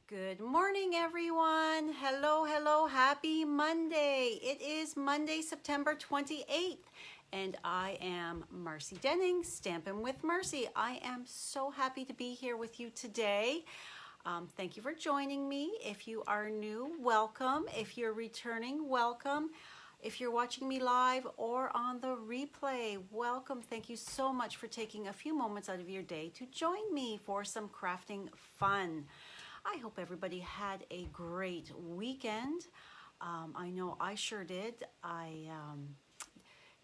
Good morning, everyone. Hello, hello. Happy Monday. It is Monday, September 28th, and I am Marcy Denning, Stampin' with Marcy. I am so happy to be here with you today. Thank you for joining me. If you are new, welcome. If you're returning, welcome. If you're watching me live or on the replay, welcome. Thank you so much for taking a few moments out of your day to join me for some crafting fun. I hope everybody had a great weekend. I know I sure did.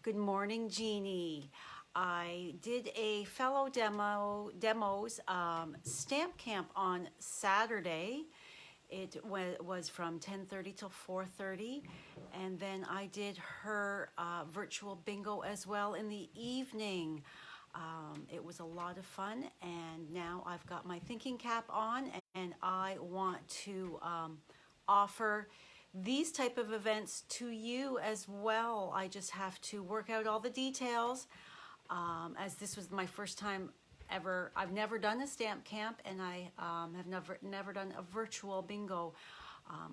Good morning, Jeannie. I did a fellow demos stamp camp on Saturday. It was from 10:30 till 4:30, and then I did her virtual bingo as well in the evening. It was a lot of fun, and now I've got my thinking cap on, and I want to offer these type of events to you as well. I just have to work out all the details, as this was my first time ever. I've never done a stamp camp, and I have never done a virtual bingo.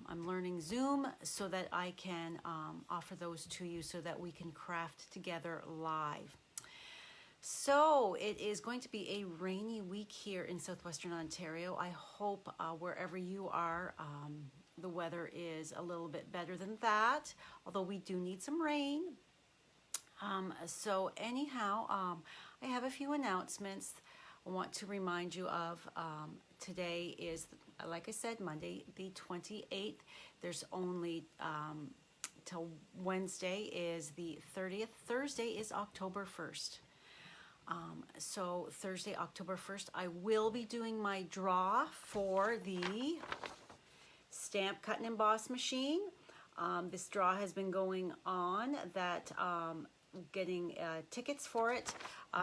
I'm learning Zoom so that I can offer those to you so that we can craft together live. So it is going to be a rainy week here in southwestern Ontario. I hope wherever you are, the weather is a little bit better than that, although we do need some rain. So anyhow, I have a few announcements I want to remind you of. Today is, like I said, Monday the 28th. There's only till Wednesday is the 30th. Thursday is October 1st. So Thursday, October 1st, I will be doing my draw for the Stamp Cut and Emboss machine. This draw has been going on, that getting tickets for it.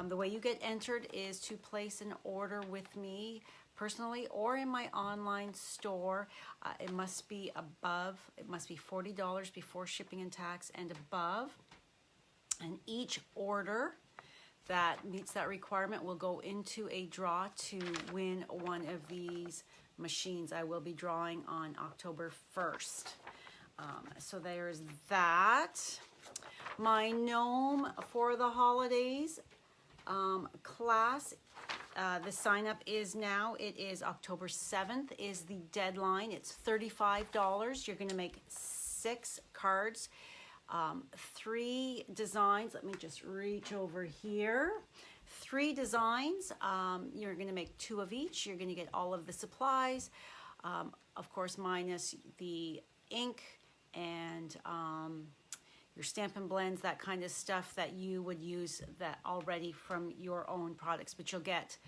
The way you get entered is to place an order with me personally or in my online store. It must be $40 before shipping and tax and above. And each order that meets that requirement will go into a draw to win one of these machines. I will be drawing on October 1st. So there's that. My Gnome for the holidays class, the sign up is now. It is October 7th is the deadline. It's $35. You're going to make 6 cards. 3 designs. Let me just reach over here. 3 designs. You're going to make 2 of each. You're going to get all of the supplies, of course, minus the ink and your Stampin' Blends, that kind of stuff that you would use that already from your own products. But you'll get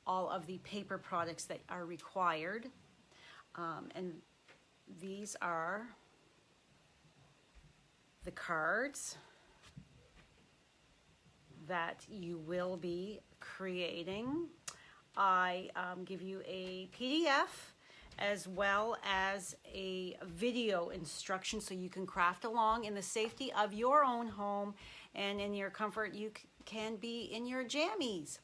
all of the paper products that are required. And these are the cards that you will be creating. I give you a PDF as well as a video instruction so you can craft along in the safety of your own home, and in your comfort. You can be in your jammies.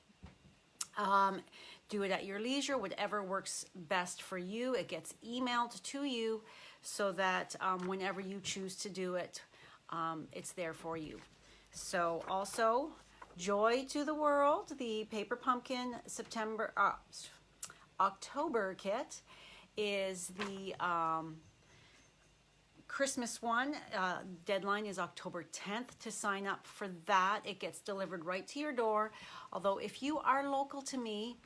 Do it at your leisure, whatever works best for you. It gets emailed to you so that whenever you choose to do it, it's there for you. So also, Joy to the World, the Paper Pumpkin October kit is the Christmas one. Deadline is October 10th to sign up for that. It gets delivered right to your door. Although if you are local to me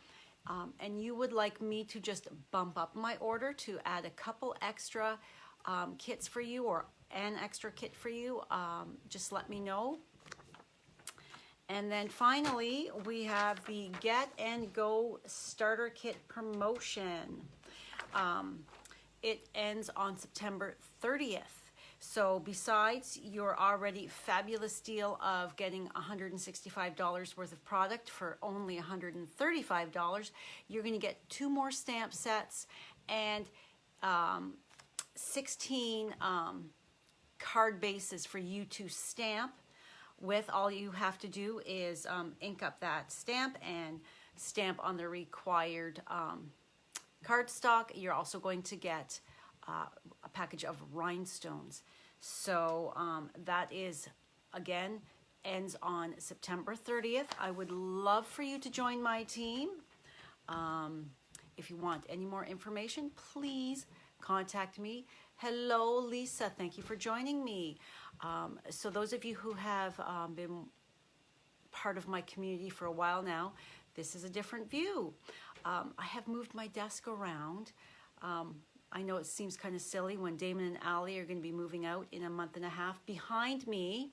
and you would like me to just bump up my order to add a couple extra kits for you, or an extra kit for you, just let me know. And then finally, we have the Get and Go Starter Kit promotion. It ends on September 30th. So besides your already fabulous deal of getting $165 worth of product for only $135, you're going to get 2 more stamp sets and 16 card bases for you to stamp with. All you have to do is ink up that stamp and stamp on the required cardstock. You're also going to get a package of rhinestones. So that is, again, ends on September 30th. I would love for you to join my team. If you want any more information, please contact me. Hello, Lisa. Thank you for joining me. So those of you who have been part of my community for a while now, this is a different view. I have moved my desk around. I know it seems kind of silly when Damon and Allie are going to be moving out in a month and a half. Behind me,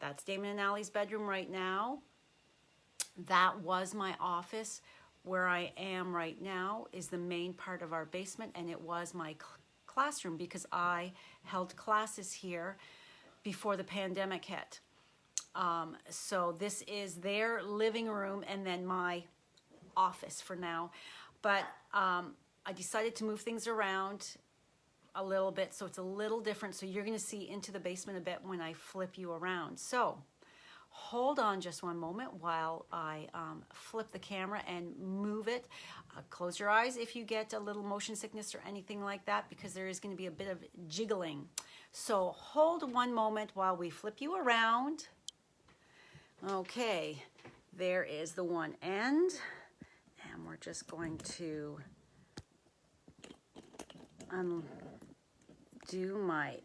that's Damon and Allie's bedroom right now. That was my office. Where I am right now is the main part of our basement, and it was my classroom because I held classes here before the pandemic hit. So this is their living room and then my office for now. But I decided to move things around a little bit, so it's a little different. So you're going to see into the basement a bit when I flip you around. So hold on just one moment while I flip the camera and move it. Close your eyes if you get a little motion sickness or anything like that, because there is going to be a bit of jiggling. So hold one moment while we flip you around. Okay, there is the one end, and we're just going to undo my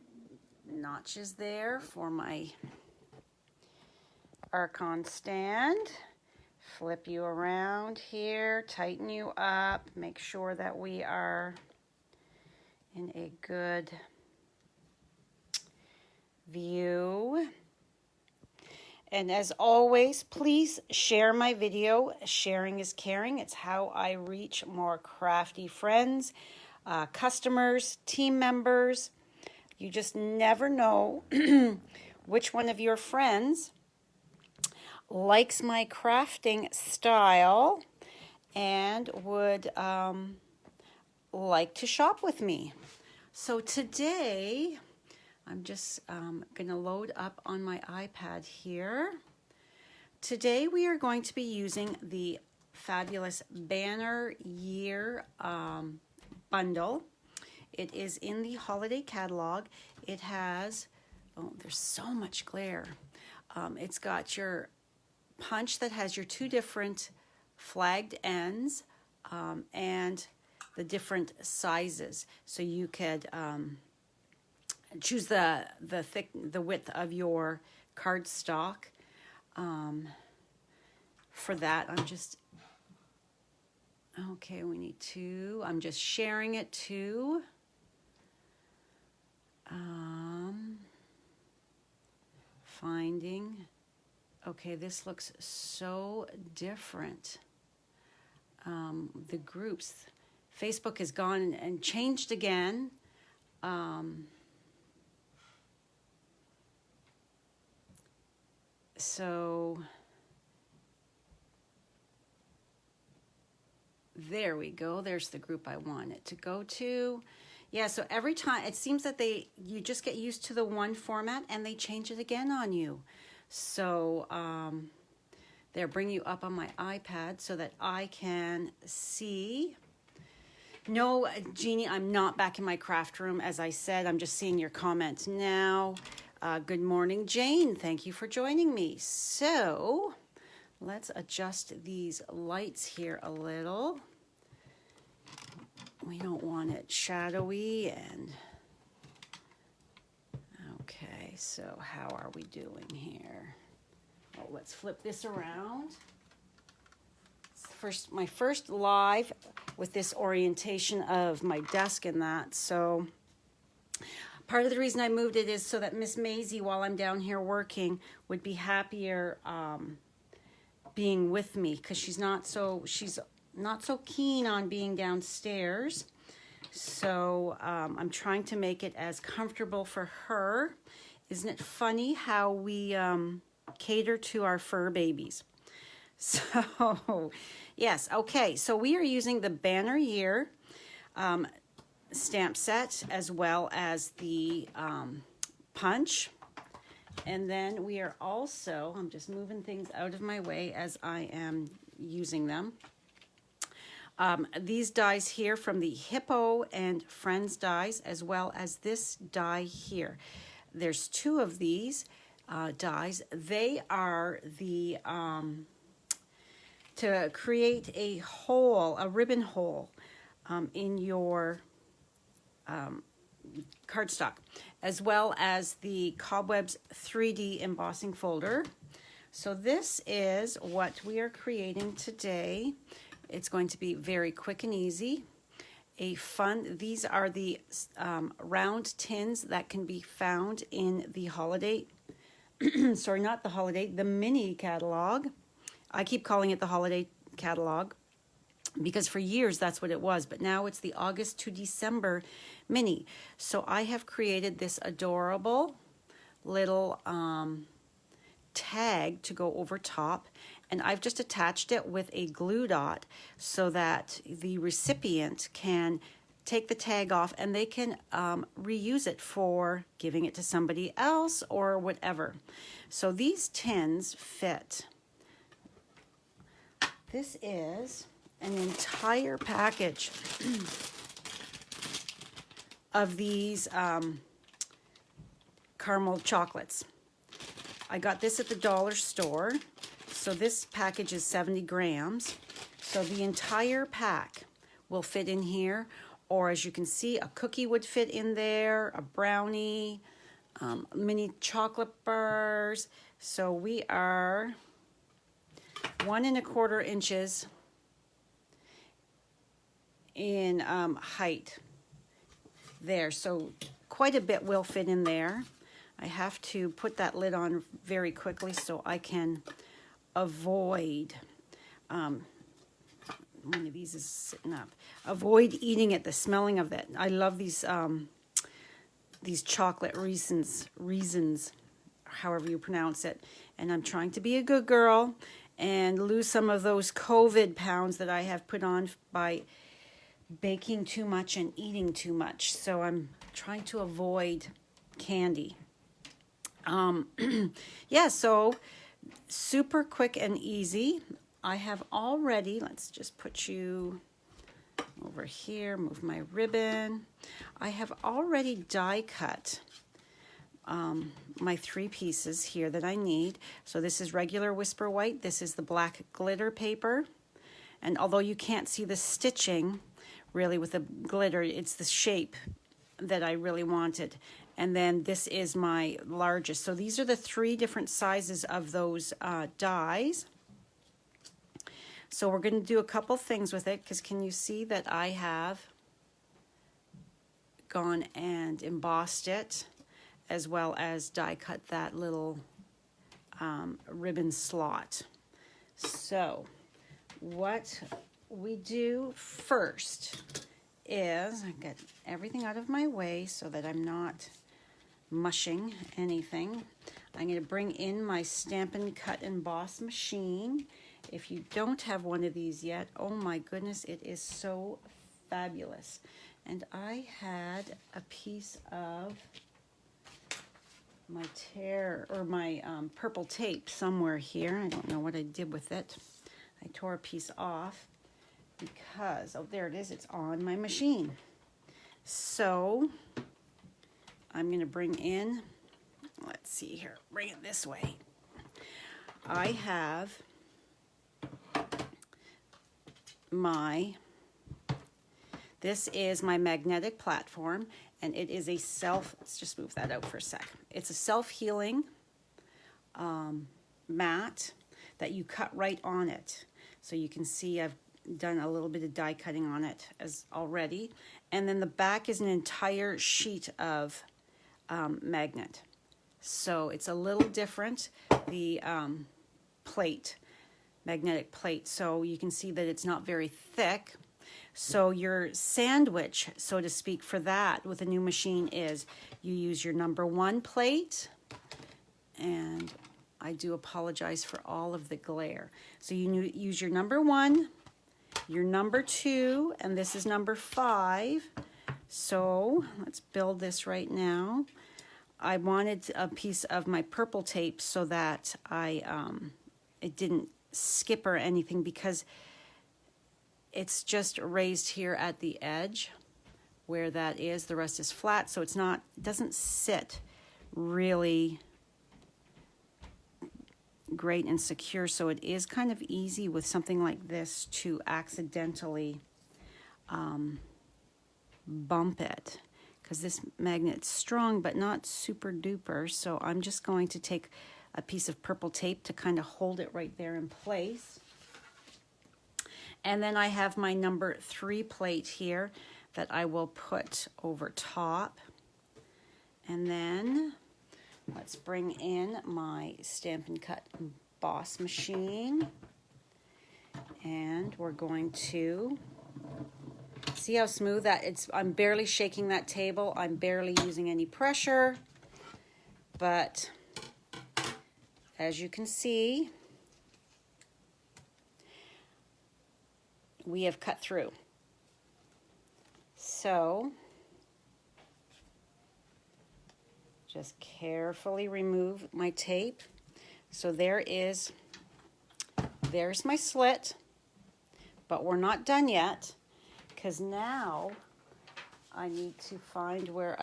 notches there for my Archon stand. Flip you around here, tighten you up, make sure that we are in a good view. And as always, please share my video. Sharing is caring. It's how I reach more crafty friends, customers, team members. You just never know which one of your friends likes my crafting style and would like to shop with me. So today, I'm just going to load up on my iPad here. Today we are going to be using the fabulous Banner Year bundle. It is in the holiday catalog. It has, oh, there's so much glare. It's got your punch that has your two different flagged ends and the different sizes. So you could choose the width of your cardstock. For that, I'm just, okay, we need two. I'm just sharing it too. Finding, okay, this looks so different. The groups, Facebook has gone and changed again. So there we go. There's the group I want it to go to. Yeah, so every time it seems that you just get used to the one format and they change it again on you. So they'll bring you up on my iPad so that I can see. No, Jeannie, I'm not back in my craft room. As I said, I'm just seeing your comments now. Good morning, Jane. Thank you for joining me. So let's adjust these lights here a little. We don't want it shadowy and okay, so how are we doing here? Oh, let's flip this around. My first live with this orientation of my desk and that. So part of the reason I moved it is so that Miss Maisie, while I'm down here working, would be happier being with me, because she's not so keen on being downstairs. So I'm trying to make it as comfortable for her. Isn't it funny how we cater to our fur babies? So yes, okay, so we are using the Banner Year stamp set as well as the punch. And then we are also, I'm just moving things out of my way as I am using them. These dies here from the Hippo and Friends dies, as well as this die here. There's two of these dies. They are the to create a hole, a ribbon hole in your cardstock, as well as the Cobwebs 3D embossing folder. So this is what we are creating today. It's going to be very quick and easy. These are the round tins that can be found in the holiday, sorry, not the holiday, the mini catalog. I keep calling it the holiday catalog because for years that's what it was, but now it's the August to December mini. So I have created this adorable little tag to go over top, and I've just attached it with a glue dot so that the recipient can take the tag off and they can reuse it for giving it to somebody else or whatever. So these tins fit. This is an entire package of these caramel chocolates. I got this at the dollar store. So this package is 70 grams. So the entire pack will fit in here. Or as you can see, a cookie would fit in there, a brownie, mini chocolate bars. So we are 1 1/4 inches in height there. So quite a bit will fit in there. I have to put that lid on very quickly so I can avoid, one of these is sitting up, avoid eating it, the smelling of it. I love these chocolate reasons, however you pronounce it. And I'm trying to be a good girl and lose some of those COVID pounds that I have put on by baking too much and eating too much. So I'm trying to avoid candy. Yeah, so super quick and easy. I have already, let's just put you over here, move my ribbon. I have already die cut my 3 pieces here that I need. So this is regular Whisper White. This is the black glitter paper. And although you can't see the stitching really with the glitter, it's the shape that I really wanted. And then this is my largest. So these are the 3 different sizes of those dies. So we're going to do a couple things with it, because can you see that I have gone and embossed it, as well as die cut that little ribbon slot. So what we do first is, I get everything out of my way so that I'm not mushing anything. I'm going to bring in my Stampin' Cut Emboss machine. If you don't have one of these yet, oh my goodness, it is so fabulous. And I had a piece of my purple tape somewhere here. I don't know what I did with it. I tore a piece off because, oh, there it is. It's on my machine. So I'm going to bring in, let's see here, bring it this way. I have this is my magnetic platform, and it is a let's just move that out for a sec. It's a self-healing mat that you cut right on it. So you can see I've done a little bit of die cutting on it already. And then the back is an entire sheet of magnet. So it's a little different, the magnetic plate. So you can see that it's not very thick. So your sandwich, so to speak, for that with a new machine is you use your number 1 plate, and I do apologize for all of the glare. So you use your number 1, your number 2, and this is number 5. So let's build this right now. I wanted a piece of my purple tape so that it didn't skip or anything, because it's just raised here at the edge where that is. The rest is flat, so it doesn't sit really great and secure, so it is kind of easy with something like this to accidentally bump it, because this magnet's strong but not super duper. So I'm just going to take a piece of purple tape to kind of hold it right there in place. And then I have my number 3 plate here that I will put over top. And then let's bring in my Stampin' Cut emboss machine. And we're going to see how smooth that is. I'm barely shaking that table. I'm barely using any pressure. But as you can see, we have cut through. So just carefully remove my tape. So there's my slit, but we're not done yet, because now I need to find where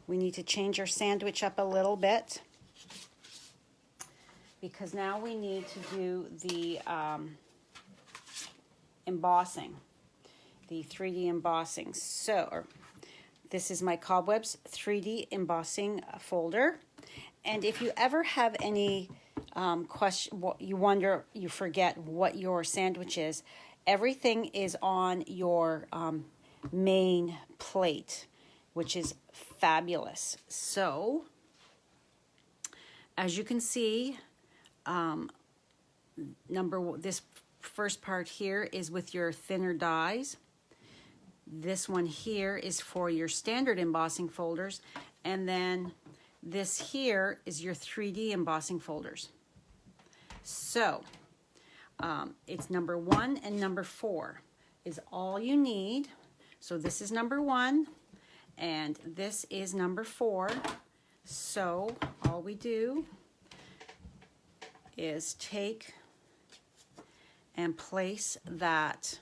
we need to change our sandwich up a little bit, because now we need to do the embossing, the 3D embossing. So this is my Cobwebs 3D embossing folder. And if you ever have any question, you forget what your sandwich is, everything is on your main plate, which is fabulous. So as you can see, this first part here is with your thinner dies. This one here is for your standard embossing folders, and then this here is your 3D embossing folders. So it's number 1 and number 4 is all you need. So this is number 1 and this is number 4. So all we do is take and place that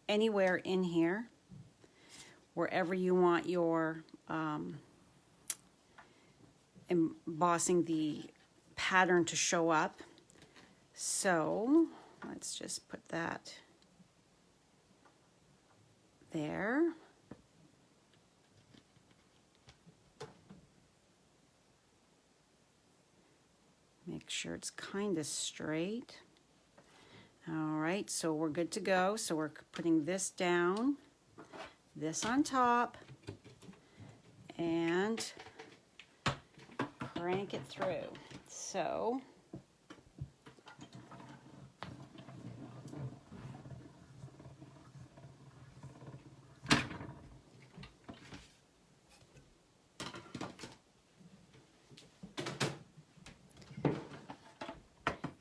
anywhere in here, wherever you want your embossing the pattern to show up. So let's just put that there. Make sure it's kind of straight. All right, so we're good to go. So we're putting this down, this on top, and crank it through. So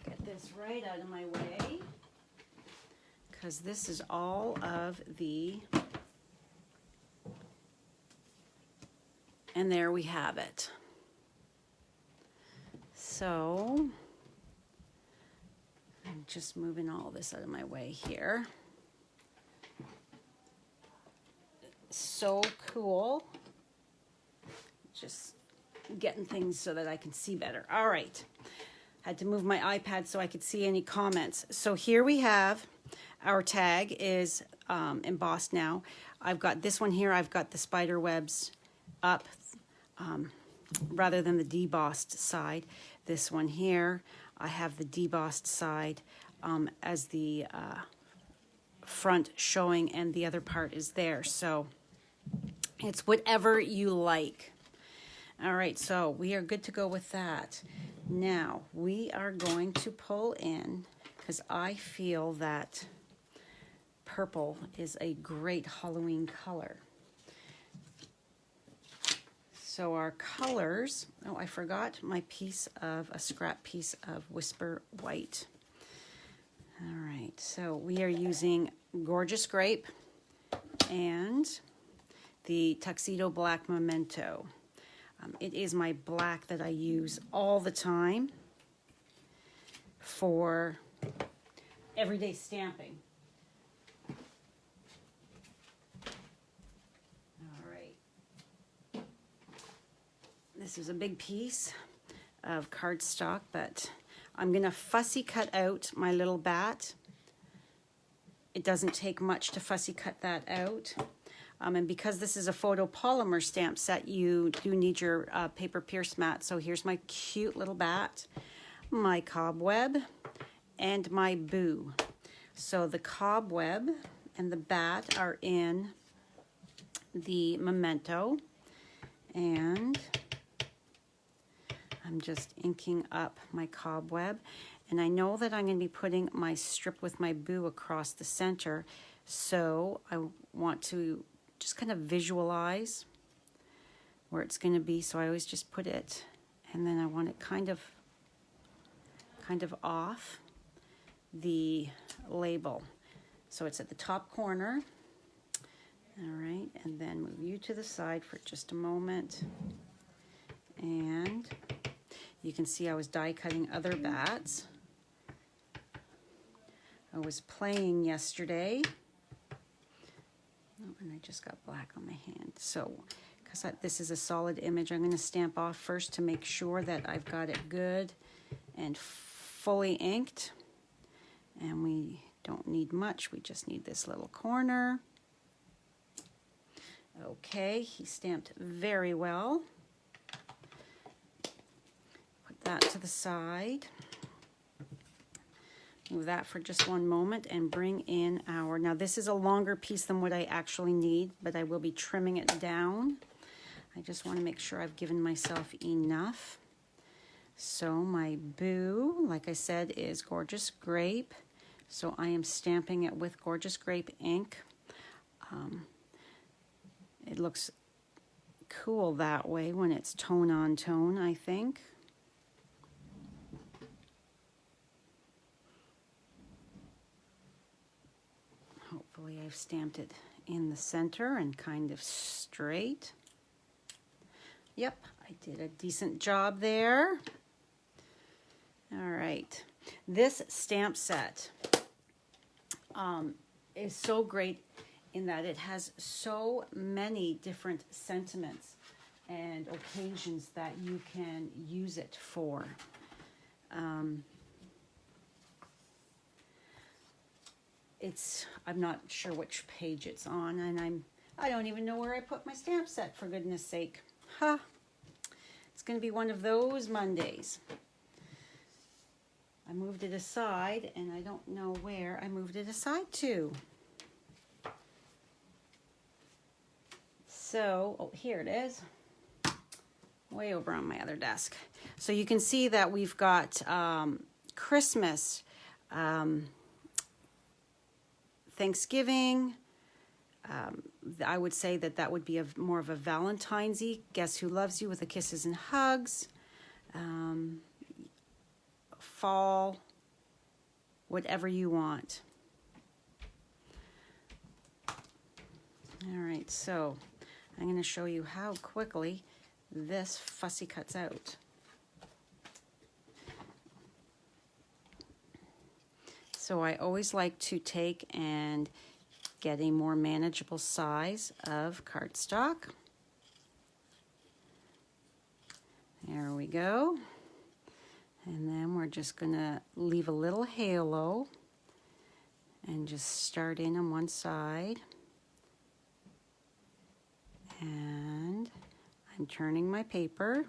get this right out of my way, because this is all of the, and there we have it. So I'm just moving all this out of my way here. So cool. Just getting things so that I can see better. All right. Had to move my iPad so I could see any comments. So here we have our tag is embossed now. I've got this one here. I've got the spider webs up rather than the debossed side. This one here, I have the debossed side as the front showing, and the other part is there. So it's whatever you like. All right, so we are good to go with that. Now we are going to pull in, because I feel that purple is a great Halloween color. So our colors, oh, I forgot my scrap piece of Whisper White. All right, so we are using Gorgeous Grape and the Tuxedo Black Memento. It is my black that I use all the time for everyday stamping. All right. This is a big piece of cardstock, but I'm going to fussy cut out my little bat. It doesn't take much to fussy cut that out. And because this is a photopolymer stamp set, you do need your paper pierce mat. So here's my cute little bat, my cobweb, and my boo. So the cobweb and the bat are in the memento, and I'm just inking up my cobweb. And I know that I'm going to be putting my strip with my boo across the center, so I want to just kind of visualize where it's going to be. So I always just put it, and then I want it kind of off the label. So it's at the top corner. All right, and then move you to the side for just a moment. And you can see I was die cutting other bats. I was playing yesterday. Oh, and I just got black on my hand. So, because this is a solid image, I'm going to stamp off first to make sure that I've got it good and fully inked. And we don't need much. We just need this little corner. Okay, he stamped very well. Put that to the side. Move that for just one moment and bring in our, now this is a longer piece than what I actually need, but I will be trimming it down. I just want to make sure I've given myself enough. So my boo, like I said, is Gorgeous Grape. So I am stamping it with Gorgeous Grape ink. It looks cool that way when it's tone on tone, I think. Hopefully I've stamped it in the center and kind of straight. Yep, I did a decent job there. All right, this stamp set is so great in that it has so many different sentiments and occasions that you can use it for. I'm not sure which page it's on, and I don't even know where I put my stamp set, for goodness sake. Huh. It's going to be one of those Mondays. I moved it aside, and I don't know where I moved it aside to. So, oh, here it is. Way over on my other desk. So you can see that we've got Christmas, Thanksgiving. I would say that would be more of a Valentine's-y. Guess Who Loves You with the kisses and hugs. Fall. Whatever you want. All right, so I'm going to show you how quickly this fussy cuts out. So I always like to take and get a more manageable size of cardstock. There we go. And then we're just going to leave a little halo and just start in on one side. And I'm turning my paper.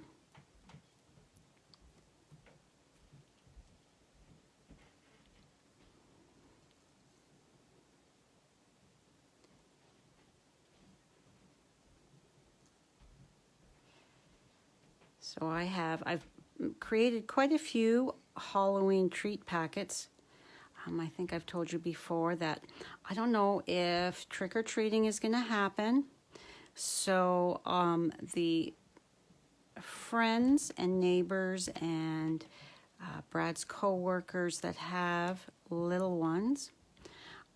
So I've created quite a few Halloween treat packets. I think I've told you before that I don't know if trick-or-treating is going to happen. So the friends and neighbors and Brad's co-workers that have little ones,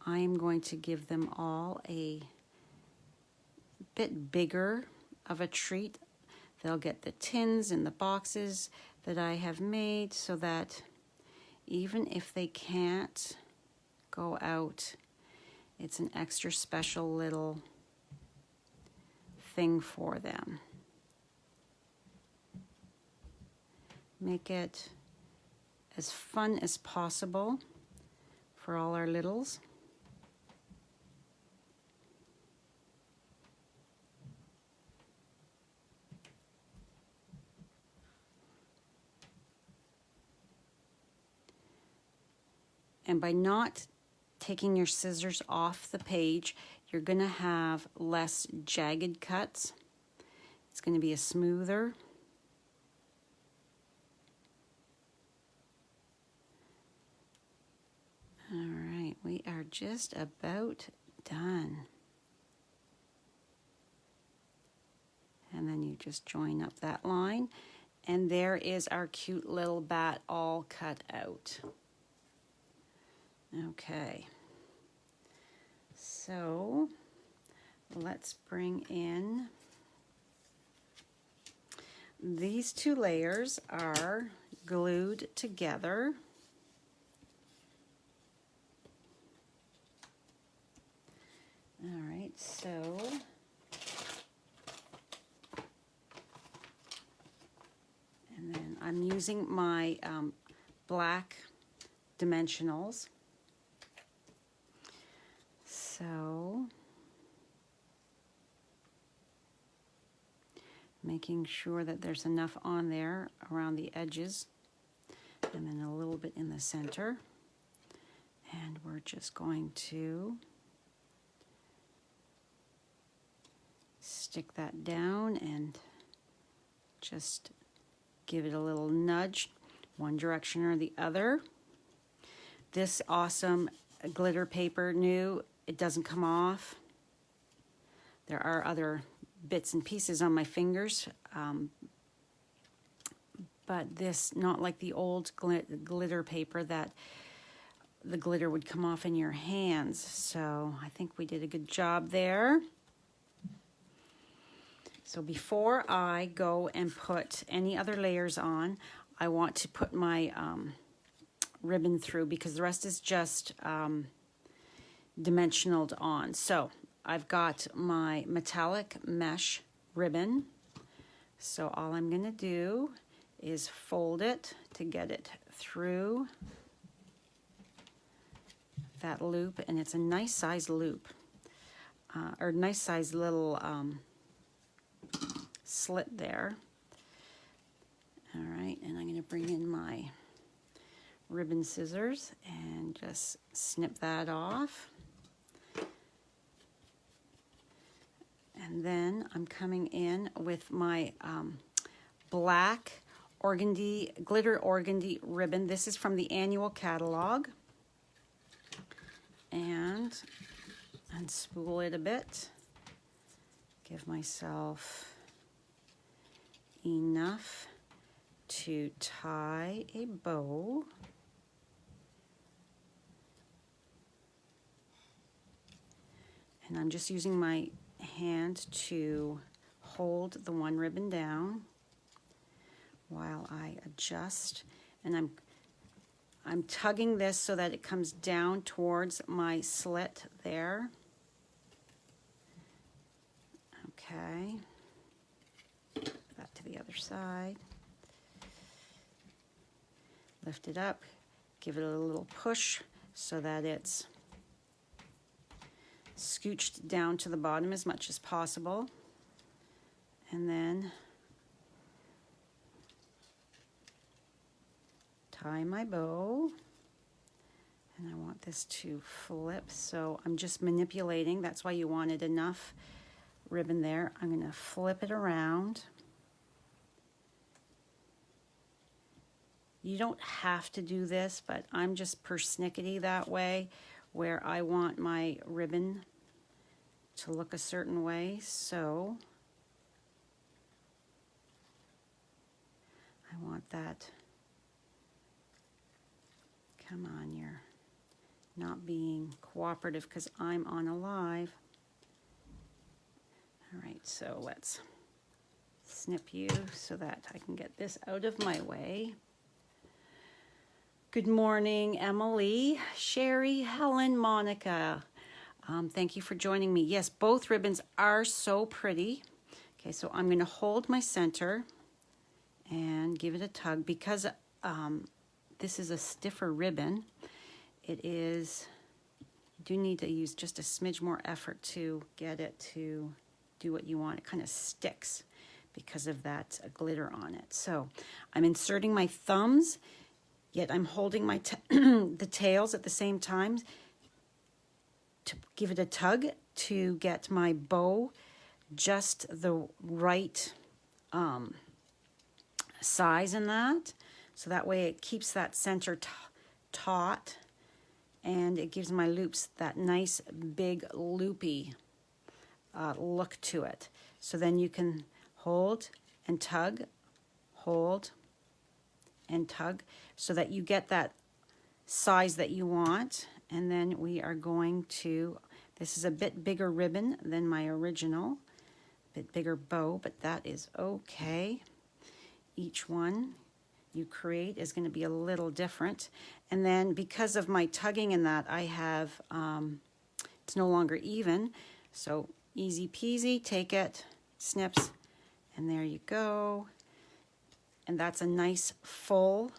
I'm going to give them all a bit bigger of a treat. They'll get the tins and the boxes that I have made so that even if they can't go out. It's an extra special little thing for them. Make it as fun as possible for all our littles. And by not taking your scissors off the page, you're going to have less jagged cuts. It's going to be a smoother. All right, we are just about done. And then you just join up that line, and there is our cute little bat all cut out. Okay, so let's bring in, these two layers are glued together. All right, so and then I'm using my black dimensionals. So, making sure that there's enough on there around the edges, and then a little bit in the center. And we're just going to stick that down and just give it a little nudge, one direction or the other. This awesome glitter paper, new. It doesn't come off. There are other bits and pieces on my fingers, but this, not like the old glitter paper that the glitter would come off in your hands. So I think we did a good job there. So before I go and put any other layers on, I want to put my ribbon through, because the rest is just dimensionaled on. So I've got my metallic mesh ribbon. So all I'm going to do is fold it to get it through that loop, and it's a nice size loop, or nice size little slit there. All right, and I'm going to bring in my ribbon scissors and just snip that off. And then I'm coming in with my black glitter organdy ribbon. This is from the annual catalog. And unspool it a bit. Give myself enough to tie a bow. And I'm just using my hand to hold the one ribbon down while I adjust, and I'm tugging this so that it comes down towards my slit there. Okay, that to the other side. Lift it up, give it a little push so that it's scooched down to the bottom as much as possible, and then tie my bow. And I want this to flip, so I'm just manipulating. That's why you wanted enough ribbon there. I'm going to flip it around. You don't have to do this, but I'm just persnickety that way, where I want my ribbon to look a certain way. So I want that. Come on, you're not being cooperative because I'm on a live. All right, so let's snip you so that I can get this out of my way. Good morning, Emily, Sherry, Helen, Monica. Thank you for joining me. Yes, both ribbons are so pretty. Okay, so I'm going to hold my center and give it a tug because this is a stiffer ribbon. You do need to use just a smidge more effort to get it to do what you want. It kind of sticks because of that glitter on it. So I'm inserting my thumbs, yet I'm holding my the tails at the same time to give it a tug to get my bow just the right size in that. So that way it keeps that center taut and it gives my loops that nice big loopy look to it. So then you can hold and tug, hold and tug so that you get that size that you want. And then we are going to, this is a bit bigger ribbon than my original, a bit bigger bow, but that is okay. Each one you create is going to be a little different. And then because of my tugging in that, I have, it's no longer even. So easy peasy, take it, snips, and there you go. And that's a nice full,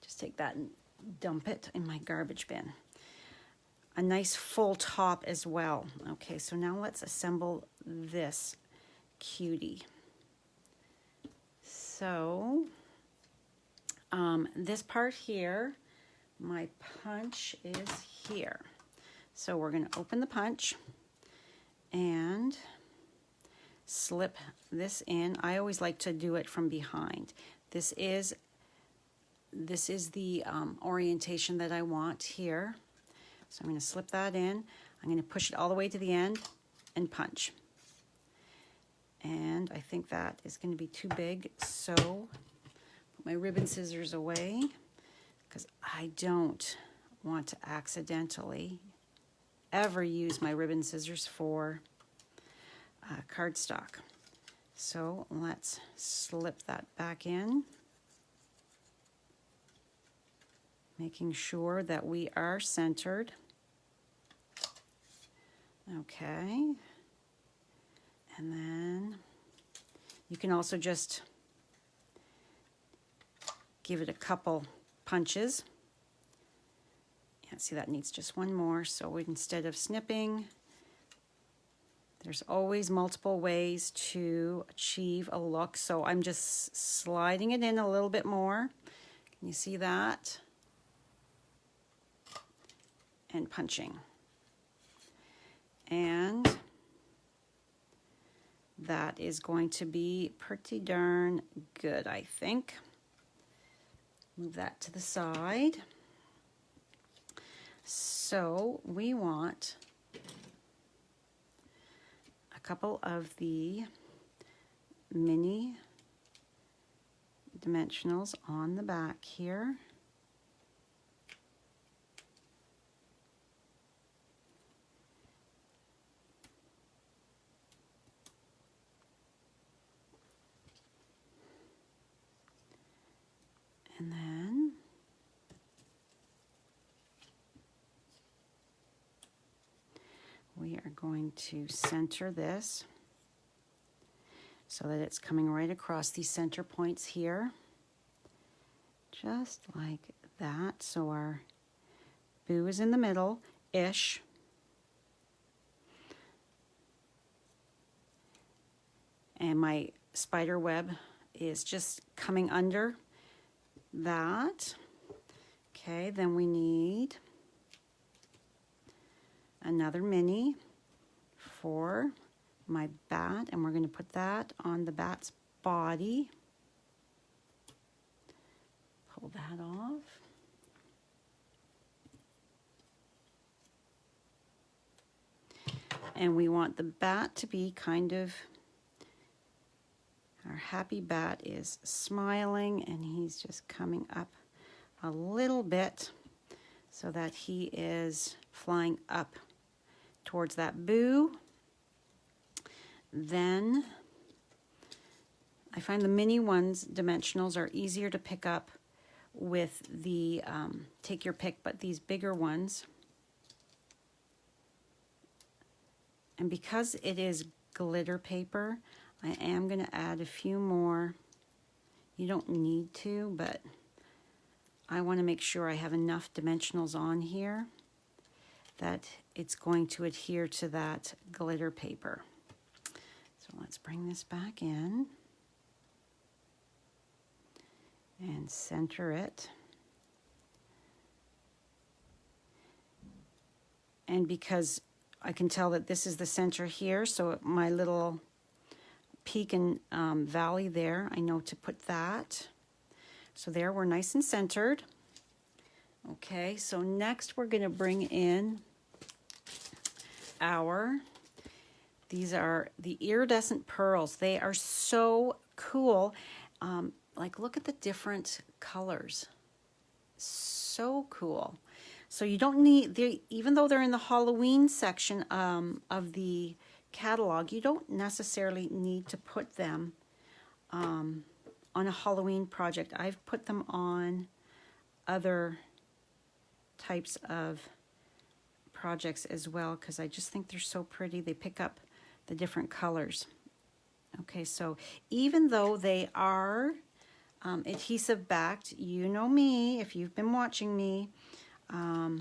just take that and dump it in my garbage bin. A nice full top as well. Okay, so now let's assemble this cutie. So this part here, my punch is here. So we're going to open the punch and slip this in. I always like to do it from behind. This is the orientation that I want here. So I'm going to slip that in. I'm going to push it all the way to the end and punch. And I think that is going to be too big, so put my ribbon scissors away because I don't want to accidentally ever use my ribbon scissors for cardstock. So let's slip that back in, making sure that we are centered. Okay. And then you can also just give it a couple punches. Yeah, see, that needs just one more. So instead of snipping, there's always multiple ways to achieve a look. So I'm just sliding it in a little bit more. Can you see that? And punching. And that is going to be pretty darn good, I think. Move that to the side. So we want a couple of the mini dimensionals on the back here. And then we are going to center this so that it's coming right across these center points here, just like that. So our boo is in the middle-ish. And my spider web is just coming under that. Okay, then we need another mini for my bat, and we're going to put that on the bat's body. Pull that off. And we want the bat to be kind of, our happy bat is smiling and he's just coming up a little bit so that he is flying up towards that boo. Then I find the mini ones, dimensionals, are easier to pick up with the, take your pick, but these bigger ones. And because it is glitter paper, I am going to add a few more. You don't need to, but I want to make sure I have enough dimensionals on here that it's going to adhere to that glitter paper. So let's bring this back in and center it. And because I can tell that this is the center here, so my little peak and valley there, I know to put that. So there, we're nice and centered. Okay, so next we're going to bring in these are the Iridescent Pearls. They are so cool. Like, look at the different colors. So cool. So you don't need, even though they're in the Halloween section of the catalog, you don't necessarily need to put them on a Halloween project. I've put them on other types of projects as well because I just think they're so pretty. They pick up the different colors. Okay, so even though they are adhesive backed, you know me, if you've been watching me, I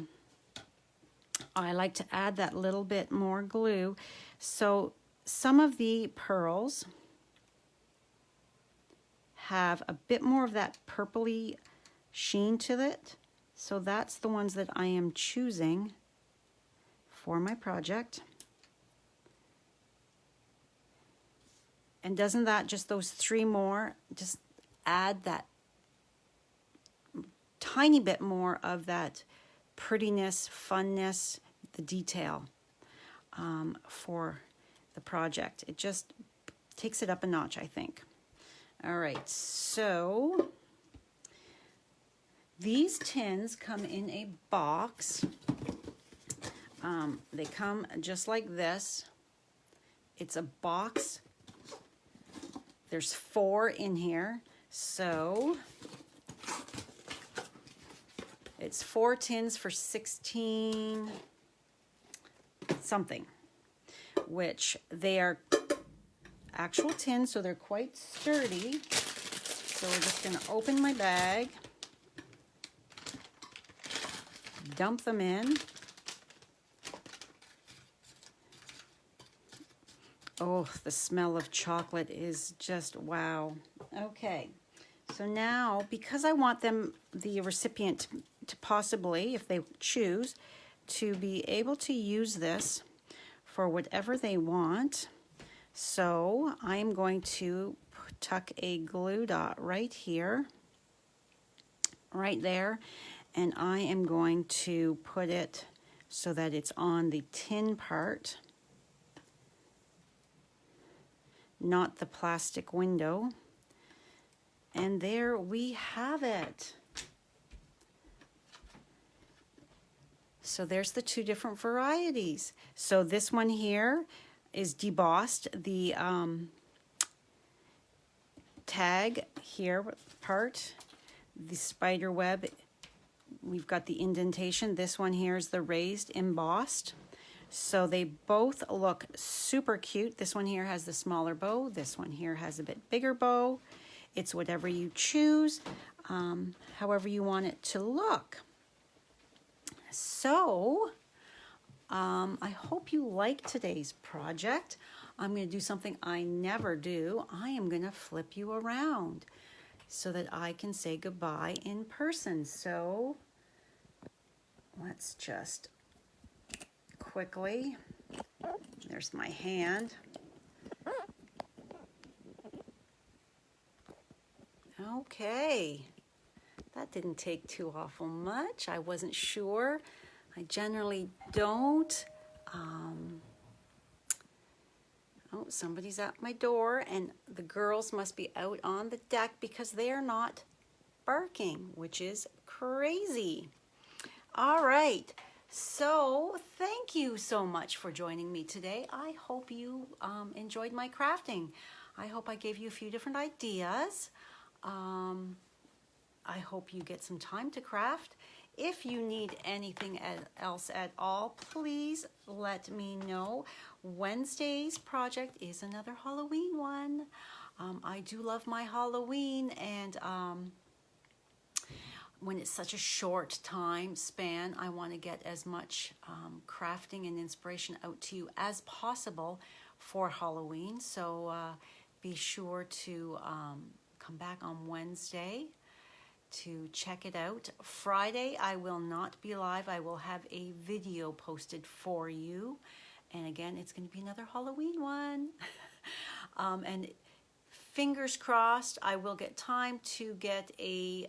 like to add that little bit more glue. So some of the pearls have a bit more of that purpley sheen to it. So that's the ones that I am choosing for my project. And doesn't that, just those 3 more, just add that tiny bit more of that prettiness, funness, the detail for the project. It just takes it up a notch, I think. All right, so these tins come in a box. They come just like this. It's a box. There's 4 in here, so it's 4 tins for 16 something, which they are actual tins, so they're quite sturdy. So we're just going to open my bag, dump them in. Oh, the smell of chocolate is just wow. Okay, so now, because I want them, the recipient, to possibly, if they choose, to be able to use this for whatever they want, so I'm going to tuck a glue dot right here, right there, and I am going to put it so that it's on the tin part, not the plastic window. And there we have it. So there's the 2 different varieties. So this one here is debossed. The tag here part, the spider web, we've got the indentation. This one here is the raised embossed. So they both look super cute. This one here has the smaller bow. This one here has a bit bigger bow. It's whatever you choose, however you want it to look. So I hope you like today's project. I'm going to do something I never do. I am going to flip you around so that I can say goodbye in person. So let's just quickly, there's my hand. Okay, that didn't take too awful much. I wasn't sure. I generally don't. Oh, somebody's at my door, and the girls must be out on the deck because they are not barking, which is crazy. All right. So thank you so much for joining me today. I hope you enjoyed my crafting. I hope I gave you a few different ideas. I hope you get some time to craft. If you need anything else at all, please let me know. Wednesday's project is another Halloween one. I do love my Halloween, and when it's such a short time span, I want to get as much crafting and inspiration out to you as possible for Halloween. So be sure to come back on Wednesday to check it out. Friday, I will not be live. I will have a video posted for you. And again, it's going to be another Halloween one. And fingers crossed, I will get time to get a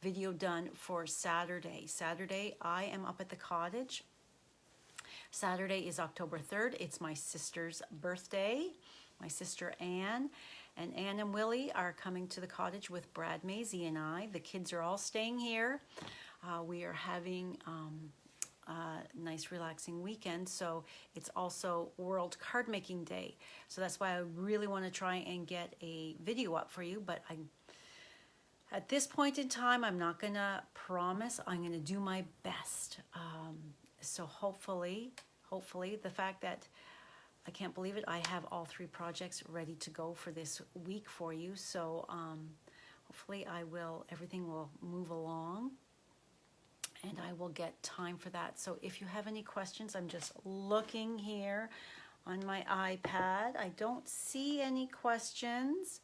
video done for Saturday. Saturday, I am up at the cottage. Saturday is October 3rd. It's my sister's birthday, my sister Anne. And Anne and Willie are coming to the cottage with Brad Maisie and I. The kids are all staying here. We are having a nice relaxing weekend, so it's also World Card Making Day. So that's why I really want to try and get a video up for you, but at this point in time, I'm not going to promise. I'm going to do my best. So hopefully, the fact that I can't believe it, I have all 3 projects ready to go for this week for you. So hopefully everything will move along and I will get time for that. So if you have any questions, I'm just looking here on my iPad. I don't see any questions.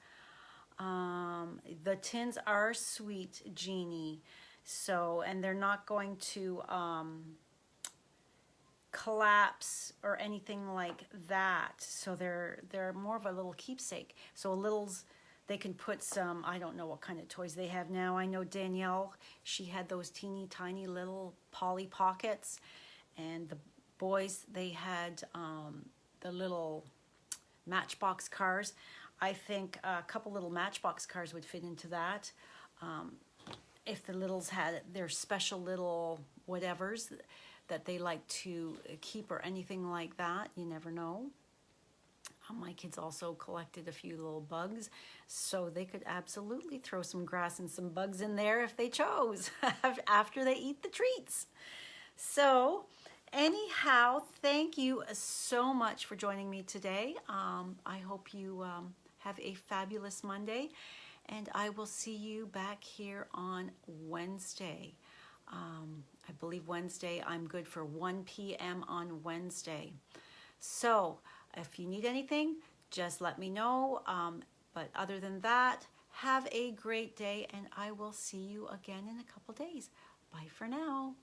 The tins are sweet, Jeannie. So, and they're not going to collapse or anything like that. So they're more of a little keepsake. So they can put some, I don't know what kind of toys they have now. I know Danielle, she had those teeny tiny little Polly Pockets, and the boys, they had the little Matchbox cars. I think a couple little Matchbox cars would fit into that. If the littles had their special little whatevers that they like to keep or anything like that, you never know. My kids also collected a few little bugs, so they could absolutely throw some grass and some bugs in there if they chose after they eat the treats. So anyhow, thank you so much for joining me today. I hope you have a fabulous Monday, and I will see you back here on Wednesday. I believe Wednesday, I'm good for 1 p.m. on Wednesday. So if you need anything, just let me know. But other than that, have a great day, and I will see you again in a couple days. Bye for now.